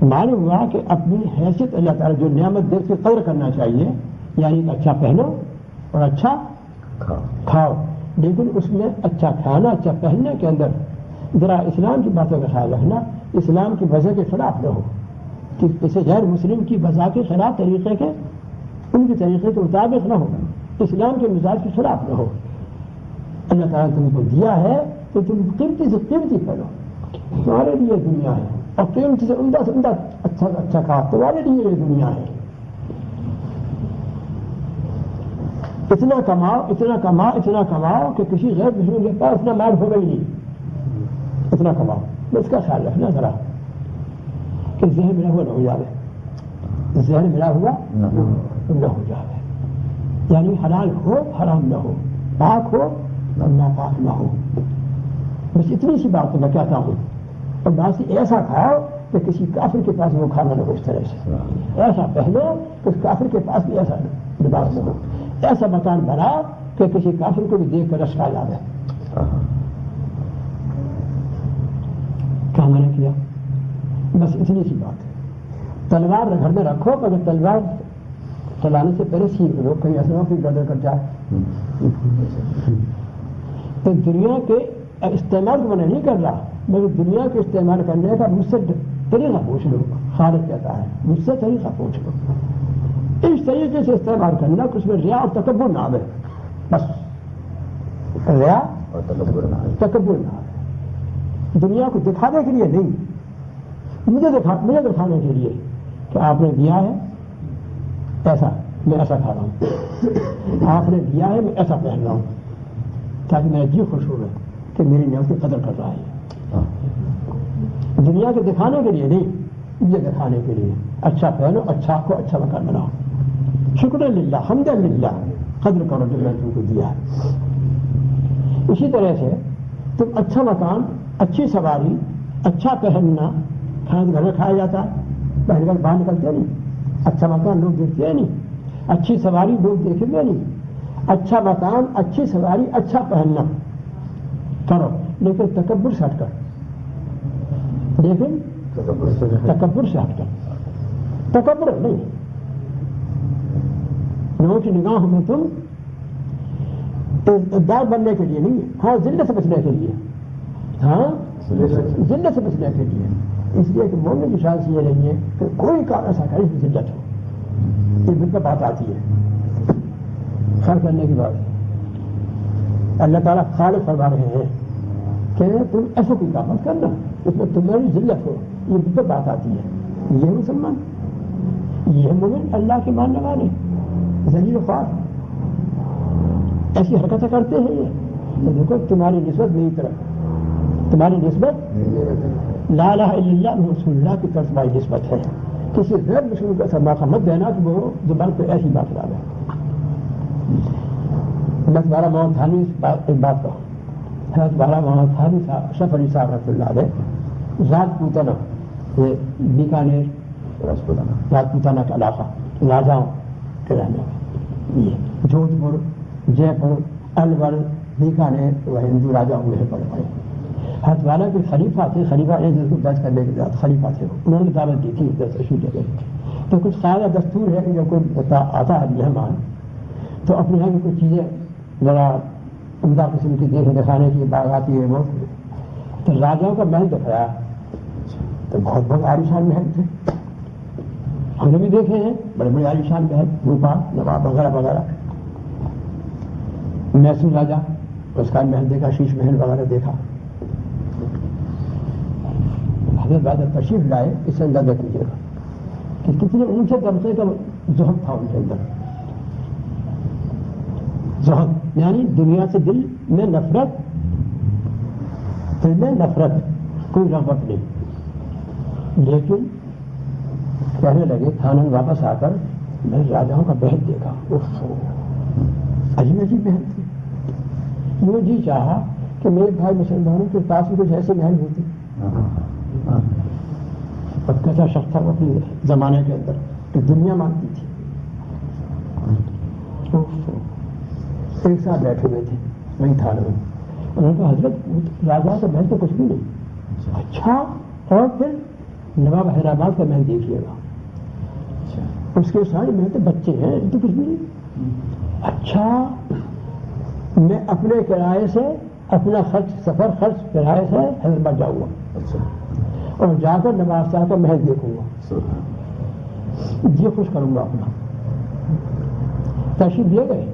معلوم ہوا کہ اپنی حیثیت اللہ تعالیٰ جو نعمت دے اس کی قدر کرنا چاہیے، یعنی اچھا پہنو اور اچھا کھاؤ، لیکن اس میں اچھا کھانا اچھا پہننے کے اندر ذرا اسلام کی باتوں کا خیال رکھنا، اسلام کی وجہ کے خلاف نہ ہو، کہ اسے غیر مسلم کی وجہ کے خلاف طریقے کے ان کے طریقے کے مطابق نہ ہو، اسلام کے مزاج کے خلاف نہ ہو۔ اللہ تعالیٰ نے تم کو دیا ہے تو تم قیمتی سے قیمتی پہنو، تمہارے لیے دنیا ہے، اور قیمتی سے عمدہ اچھا کھاؤ، تمہارے لیے یہ دنیا ہے۔ اتنا کماؤ کہ کسی غیر مسلم کے پاس اتنا مال ہوگا ہی نہیں، اتنا کماؤ، اس کا خیال رکھنا ذرا کہ ذہن ملا ہوا نہ ہو جائے، ذہن ملا ہوا نہ ہو جائے، یعنی حلال ہو حرام نہ ہو، پاک ہو اور ناپاک نہ ہو، بس اتنی سی بات میں کہتا ہوں۔ اور باسی ایسا کھاؤ کہ کسی کافر کے پاس وہ کھانا نہ ہو، اس طرح سے ایسا پہنو کہ اس کافر کے پاس بھی ایسا لباس نہ ہو، ایسا مکان بناؤ کہ کسی کافر کو بھی دیکھ کر رشک آ جائے۔ کیا میں نے کیا؟ بس اتنی سی بات ہے۔ تلوار گھر میں رکھو، مگر تلوار چلانے سے پہلے سیکھ لو، کہیں ایسا نہ کوئی گڑبڑ کر جائے۔ تو دنیا کے استعمال کو میں نہیں کر رہا، مگر دنیا کے استعمال کرنے کا مجھ سے طریقہ پوچھ لو، خالق کہتا ہے مجھ سے طریقہ پوچھ لو، اس طریقے سے استعمال کرنا کہ اس میں ریا اور تکبر نہ آئے، بس ریا اور تکبر نہ آئے، دنیا کو دکھانے کے لیے نہیں، مجھے دکھانے کے لیے کہ آپ نے دیا ہے ایسا، میں ایسا کھا رہا ہوں، آپ نے دیا ہے میں ایسا پہن رہا ہوں، تاکہ میرا جی خوش ہو گئے کہ میری نعمت کی قدر کر رہا ہے۔ دنیا کے دکھانے کے لیے نہیں، مجھے دکھانے کے لیے اچھا پہنو، اچھا کو اچھا مکان بناؤ، شکر للہ، حمد للہ، قدر کرو جو میں نے تم کو دیا ہے۔ اسی طرح سے تم اچھا مکان، اچھی سواری، اچھا پہننا، کھانا گھر میں کھایا جاتا ہے، پہلے کر باہر نکلتے نہیں، اچھا مکان لوگ دیکھتے نہیں، اچھی سواری لوگ دیکھیں گے نہیں، اچھا مکان، اچھی سواری، اچھا پہننا کرو، لیکن تکبر سے ہٹ کر، لیکن تکبر سے ہٹ کر، تکبر نہیں، لوگوں کی نگاہوں میں تم دار بننے کے لیے نہیں، ہاں ذلت سے بچنے کے لیے، ہاں ذلت سے بچنے کے لیے، اس لیے کہ مومن کی شان سے یہ نہیں ہے کہ کوئی کام ایسا کرے جس میں ذلت ہو، یہ بالکل بات آتی ہے خیر کرنے کی بات۔ اللہ تعالیٰ خالق فرما رہے ہیں کہ تم ایسا کوئی کام مت کرنا اس میں تمہاری ذلت ہو، یہ بالکل بات آتی ہے۔ یہ مسلمان، یہ مومن، اللہ کے ماننے والے، ذلیل و خوار ایسی حرکتیں کرتے ہیں، یہ دیکھو تمہاری نسبت میری طرف، تمہاری نسبت لا الہ الا اللہ رسول اللہ کی طرف تمہاری نسبت ہے، کسی غیر مسلم کو ایسا موقع مت دینا کہ وہ زبان پہ ایسی بات ڈالے۔ میں تمہارا محمد تھانی ایک بات کہوں، حضرت تمہارا محمد تھانی صاحب اشرف علی صاحب رحمۃ اللہ علیہ، ذات پوتنا، یہ بیکانیر ذات پوتنا کا علاقہ، راجاؤں کے رہنے والے، یہ جودھ پور، جے پور، الور، بیکانیر، وہ ہندو راجاؤں میں پڑے پڑے۔ حضرت والا کے خلیفہ تھے، خلیفہ ایک جس کو درج کرنے کے بعد خلیفہ تھے، انہوں نے دعوت دی تھی دس اشو جگہ، تو کچھ قاعدہ دستور ہے کہ جب کوئی آتا ہے مہمان تو اپنے یہاں کی کچھ چیزیں ذرا عمدہ قسم کی دیکھنے دکھانے کی باغات ہے، وہ تو راجاؤں کا محل دکھایا، تو بہت بہت عالیشان محل تھے، ہم نے بھی دیکھے ہیں بڑے بڑے عالیشان محل، روپا نواب وغیرہ وغیرہ۔ میسور راجا اس کا محل دیکھا، شیش محل وغیرہ دیکھا۔ حضرت بادر تشریف لائے، اس سے اندازہ کیجیے گا کہ کتنے اونچے طبقے کا زہد تھا ان کے اندر، زہد یعنی دنیا سے دل میں نفرت، دل میں نفرت، کوئی رغبت نہیں، لیکن کہنے لگے تھانن واپس آ کر میں راجاؤں کا محل دیکھا، عجیب عجیب محل تھے، یوں جی چاہا کہ میرے بھائی مسلمانوں کے پاس بھی کچھ ایسے محل ہوتے، اور کیسا شخص تھا وہ اپنے زمانے کے اندر کہ دنیا مانتی تھی۔ ایک ساتھ بیٹھے ہوئے تھے وہیں تھانے میں، انہوں نے کہا حضرت راجا کا محل تو کچھ بھی نہیں، اچھا اور پھر نواب حیدرآباد کا محل دیکھیے گا، اس کے سارے محل تو بچے ہیں تو کچھ بھی نہیں. اچھا میں اپنے کرائے سے اپنا خرچ سفر خرچ کرائے سے حیدرآباد جاؤں گا اور جا کر نواب صاحب کا محل دیکھوں گا، جی خوش کروں گا اپنا. تشریف دیے گئے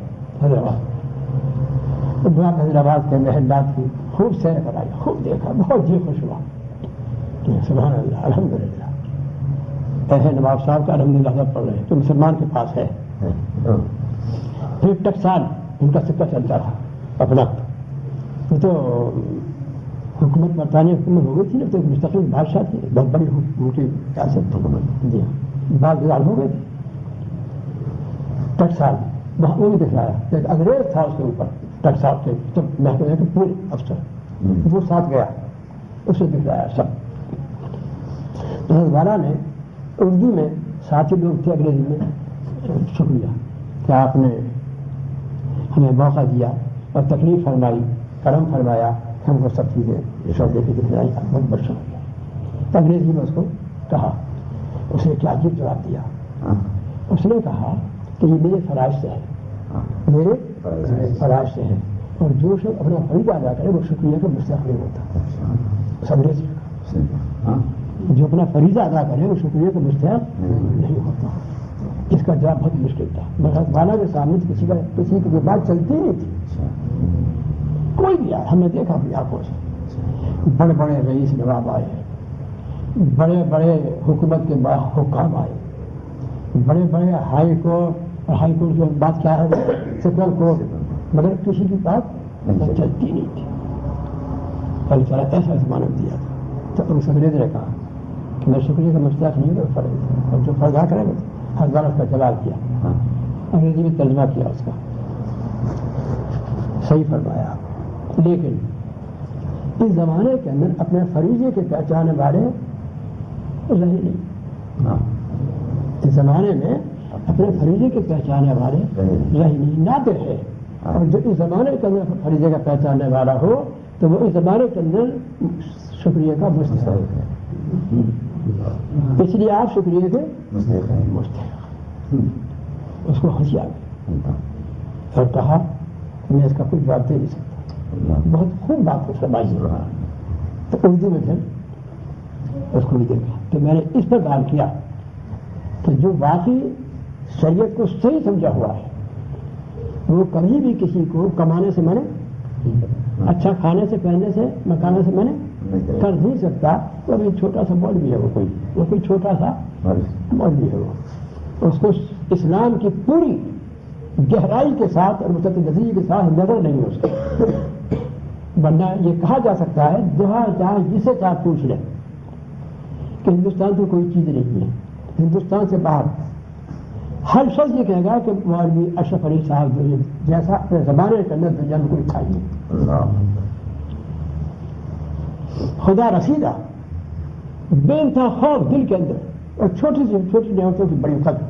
حیدرآباد، نواب حیدرآباد کے محلات کی خوب سیر کرائی، خوب دیکھا، بہت جی خوش ہوا. سبحان اللہ، الحمدللہ. ایسے نواب صاحب کا الحمدللہ لفظ پڑھ رہے ہیں تو مسلمان کے پاس ہے. پھر ٹکسال ان کا سکہ چلتا تھا اپنا، تو حکومت برطانیہ حکومت ہو گئی تھی نا، تو مستقل بادشاہ تھے، بہت بڑی ان کی ریاست حکومت. جی بعض گزار ہو گئے تھے. ٹکسال وہ بھی دکھلایا، ایک انگریز تھا اس کے اوپر ٹکسال کے، تو محکمے کے پورے افسر وہ ساتھ گیا، اسے دکھلایا سب. حضرت والا نے اردو میں، ساتھی لوگ تھے انگریزی میں، شکریہ کہ آپ نے ہمیں موقع دیا اور تکلیف فرمائی، کرم فرمایا، ہم کو سب چیزیں دے کے دکھلائی، بہت بڑا شکریہ. انگریزی میں اس کو کہا، اس نے کیا عجیب جواب دیا. اس نے کہا کہ یہ میرے فرائض سے ہے، میرے فرائض سے ہے، اور جو شخص اپنا فریضہ ادا کرے وہ شکریہ کا مستحق نہیں ہوتا. اس انگریزی میں جو اپنا فریضہ ادا کرے وہ شکریہ کا مستحق نہیں ہوتا. اس کا جواب بہت مشکل تھا، مگر والا کے سامنے کسی کی بات چلتی نہیں تھی. کوئی بھی آیا، ہم نے دیکھا اپنی آنکھوں سے، بڑے بڑے رئیس نواب آئے، بڑے بڑے حکومت کے حکام آئے، بڑے بڑے ہائی کورٹ، اور ہائی کورٹ کی بات کیا ہے سپریم کورٹ، مگر کسی کی بات چلتی نہیں تھی. اللہ تعالیٰ ایسا زمانہ دیا تھا. تو اس انگریز نے کہا کہ میں شکریہ کا مستحق نہیں ہوں، فرض اور جو فرض کرے گا ہزار اس کا جواب کیا، انگریزی میں ترجمہ کیا اس کا، صحیح فرمایا. لیکن اس زمانے کے اندر اپنے فریضے کے پہچانے والے رہے نہیں. اس زمانے میں اپنے فریضے کے پہچانے والے رہے نہیں، نادر ہے. اور جو اس زمانے کے اندر فریضے کا پہچاننے والا ہو تو وہ اس زمانے کے اندر شکریہ کا مستحق ہے. اس لیے آپ شکریہ کے مستحق. اس کو ہنسی آ گئی اور کہا میں اس کا کچھ جواب دے نہیں سکتا. بہت خوب بات کو سمجھ رہا. تو اردو میں پھر اس کو بھی دیکھا کہ میں نے اس پر بات کیا کہ جو واقعی شریعت کو صحیح سمجھا ہوا ہے وہ کبھی بھی کسی کو کمانے سے میں نے، اچھا کھانے سے، پہننے سے، مکانے سے میں نے کر نہیں سکتا. وہ بھی چھوٹا سا مولوی ہے، وہ کوئی چھوٹا سا مولوی ہے. وہ اس کو اسلام کی پوری گہرائی کے ساتھ اور مستقل نظریے کے ساتھ نظر نہیں ہو سکتا. ورنہ یہ کہا جا سکتا ہے جہاں جہاں جسے چاہ پوچھ لیں کہ ہندوستان تو کوئی چیز نہیں ہے، ہندوستان سے باہر ہر شخص یہ کہے گا کہ مولوی اشرف علی صاحب جیسا اپنے زمانے کے اندر دنیا میں کوئی تھا ہی نہیں. خدا رسیدہ بے انتہا خوف دل کے اندر، اور چھوٹی سی چھوٹی نعمتوں کی بڑی قدر.